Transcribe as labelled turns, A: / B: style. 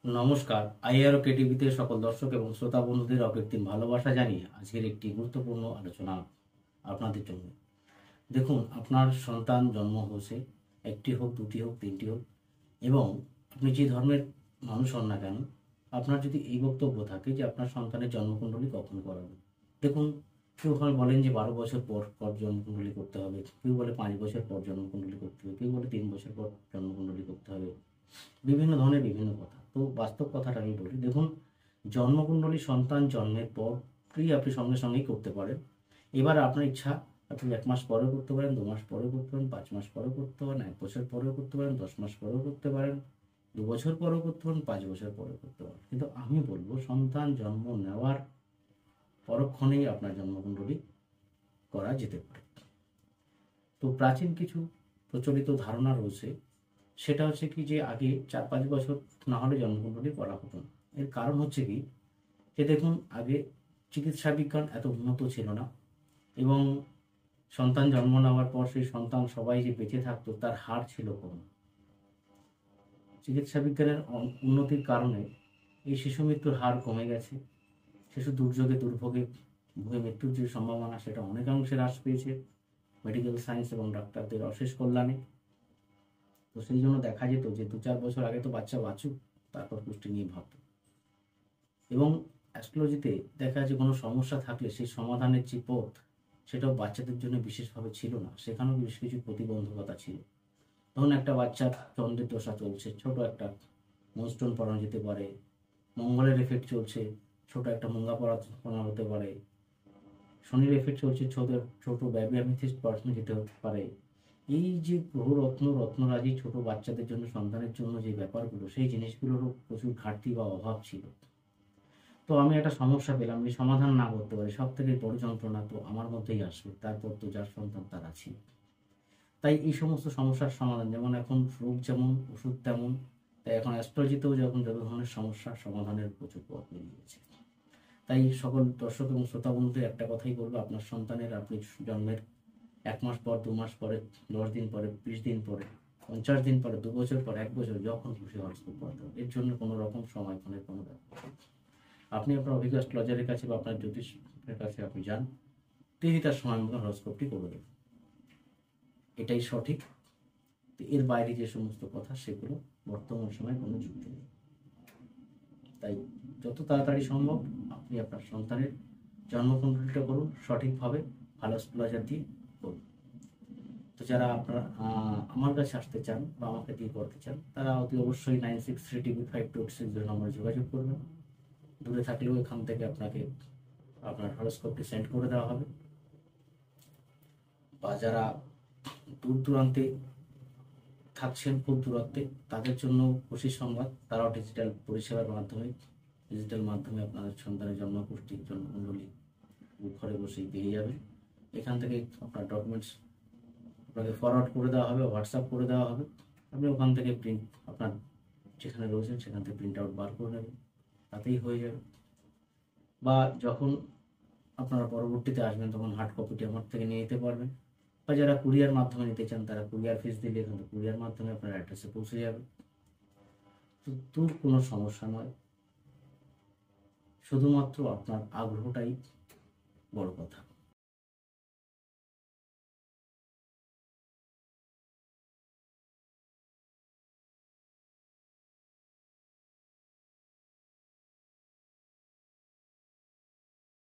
A: নমস্কার। আইআরও কেটিভিতে সকল দর্শক এবং শ্রোতা বন্ধুদের অকৃত্রিম ভালোবাসা জানিয়ে আজকের একটি গুরুত্বপূর্ণ আলোচনা আপনাদের জন্য। দেখুন, আপনার সন্তান জন্ম হয়েছে, একটি হোক, দুটি হোক, তিনটি হোক, এবং আপনি যে ধর্মের মানুষ হন না কেন, আপনার যদি এই বক্তব্য থাকে যে আপনার সন্তানের জন্মকুণ্ডলী কখন করাবেন। দেখুন, কেউ বলেন যে 12 বছর পর পর জন্মকুণ্ডলী করতে হবে, কেউ বলে 5 বছর পর জন্মকুণ্ডলী করতে হবে, কেউ বলে 3 বছর পর জন্মকুণ্ডলী করতে হবে। বিভিন্ন ধরনের বিভিন্ন কথা। তো বাস্তব কথাটা আমি বলি, দেখুন, জন্মকুণ্ডলী সন্তান জন্মের পরই আপনি সঙ্গে সঙ্গেই করতে পারেন। এবার আপনার ইচ্ছা, আপনি 1 মাস পরেও করতে পারেন, 2 মাস পরেও করতে পারেন, 5 মাস পরেও করতে পারেন, 1 বছর পরেও করতে পারেন, 10 মাস পরেও করতে পারেন, 2 বছর পরেও করতে পারেন, 5 বছর পরেও করতে পারেন। কিন্তু আমি বলবো, সন্তান জন্ম নেওয়ার পরক্ষণেই আপনার জন্মকুণ্ডলী করা যেতে পারে। তো প্রাচীন কিছু প্রচলিত ধারণা রয়েছে, সেটা হচ্ছে কি, যে আগে 4-5 বছর না হলে জন্মকুণ্ডলী করা হতো না। এর কারণ হচ্ছে কি, যে দেখুন, আগে চিকিৎসা বিজ্ঞান এত উন্নত ছিল না, এবং সন্তান জন্ম নেওয়ার পর সেই সন্তান সবাই যে বেঁচে থাকতো তার হার ছিল কম। চিকিৎসা বিজ্ঞানের উন্নতির কারণে এই শিশু মৃত্যুর হার কমে গেছে। শিশু দুর্যোগে দুর্ভোগে ভুগে মৃত্যুর যে সম্ভাবনা, সেটা অনেকাংশে হ্রাস পেয়েছে মেডিকেল সায়েন্স এবং ডাক্তারদের অশেষ কল্যাণে। তো সেই জন্য দেখা যেত যে 2-4 বছর আগে তো বাচ্চা বাঁচুক, তারপর পুষ্টি নিয়ে ভাবত। এবং অ্যাস্ট্রোলজিতে দেখা যাচ্ছে কোনো সমস্যা থাকলে সেই সমাধানের যে পথ, সেটাও বাচ্চাদের জন্য বিশেষভাবে ছিল না, সেখানেও বেশ কিছু প্রতিবন্ধকতা ছিল। ধরুন, একটা বাচ্চার চন্দ্রের দশা চলছে, ছোট একটা মনস্টোন পড়ানো যেতে পারে। মঙ্গলের এফেক্ট চলছে, ছোট একটা মুঙ্গা পড়ানো হতে পারে। শনির এফেক্ট চলছে, ছোট ব্যাবিয়ামিথিস্ট পড়ানো যেতে হতে পারে। এই যে গ্রহরত্ন রত্নরাজি ছোট বাচ্চাদের জন্য, সন্তানের জন্য যে ব্যাপারগুলো, সেই জিনিসগুলোরও প্রচুর ঘাটতি বা অভাব ছিল। তো আমি একটা সমস্যা পেলাম, যে সমাধান না করতে পারি, সব থেকে বড় যন্ত্রণা তো আমার মধ্যেই আসবে, তারপর তো যার সন্তান তার আছে। তাই এই সমস্ত সমস্যার সমাধান, যেমন এখন রোগ যেমন ওষুধ তেমন, তাই এখন অ্যাস্ট্রোলজিতেও যখন যত ধরনের সমস্যার সমাধানের প্রচুর পথ বেরিয়েছে। তাই সকল দর্শক এবং শ্রোতা বন্ধুদের একটা কথাই বলবো, আপনার সন্তানের আপনি জন্মের 1 মাস পর, 2 মাস পরে, 10 দিন পরে, 20 দিন পরে, 50 দিন পরে, 2 বছর পর, 1 বছর, যখন খুশি হরস্কোপ পড়াতে হবে। এর জন্য কোনো রকম সময়ক্ষণের কোনো ব্যাপার নেই। আপনি আপনার অভিজ্ঞ অ্যাস্ট্রোলজারের কাছে বা আপনার জ্যোতিষের কাছে আপনি যান, তিনি তার সময় মতো হরস্কোপটি করে দেবেন, এটাই সঠিক। এর বাইরে যে সমস্ত কথা, সেগুলো বর্তমান সময়ে কোনো যুক্তি নেই। তাই যত তাড়াতাড়ি সম্ভব আপনি আপনার সন্তানের জন্মকুণ্ডলীটা করুন, সঠিকভাবে ভালো অ্যাস্ট্রোলজার দিয়ে করুন। তো যারা আপনারা আমার কাছে আসতে চান বা আমাকে দিয়ে করতে চান, তারা অতি অবশ্যই 96322526 নম্বরে যোগাযোগ করবেন। দূরে থাকলেও এখান থেকে আপনাকে আপনার হরোস্কোপটি সেন্ড করে দেওয়া হবে। বা যারা দূর দূরান্তে থাকছেন, খুব দূরত্বে, তাদের জন্য খুশি সংবাদ, তারাও ডিজিটাল পরিষেবার মাধ্যমে, ডিজিটাল মাধ্যমে আপনাদের সন্তানের জন্মকুণ্ডলী জন্মকুণ্ডলী ঘরে বসেই পেয়ে যাবেন। এখান থেকে আপনার ডকুমেন্টস আপনাকে ফরওয়ার্ড করে দেওয়া হবে, হোয়াটসঅ্যাপ করে দেওয়া হবে। আপনি ওখান থেকে প্রিন্ট, আপনার যেখানে রয়েছেন সেখান থেকে প্রিন্ট আউট বার করে নেবেন, তাতেই হয়ে যাবে। বা যখন আপনারা পরবর্তীতে আসবেন, তখন হার্ড কপিটি আমার থেকে নিয়ে নিতে পারবেন। বা যারা কুরিয়ার মাধ্যমে নিতে চান, তারা কুরিয়ার ফিস দিলে এখান থেকে কুরিয়ার মাধ্যমে আপনার অ্যাড্রেসে পৌঁছে যাবে। তো দূর কোনো সমস্যা নয়, শুধুমাত্র আপনার আগ্রহটাই বড় কথা।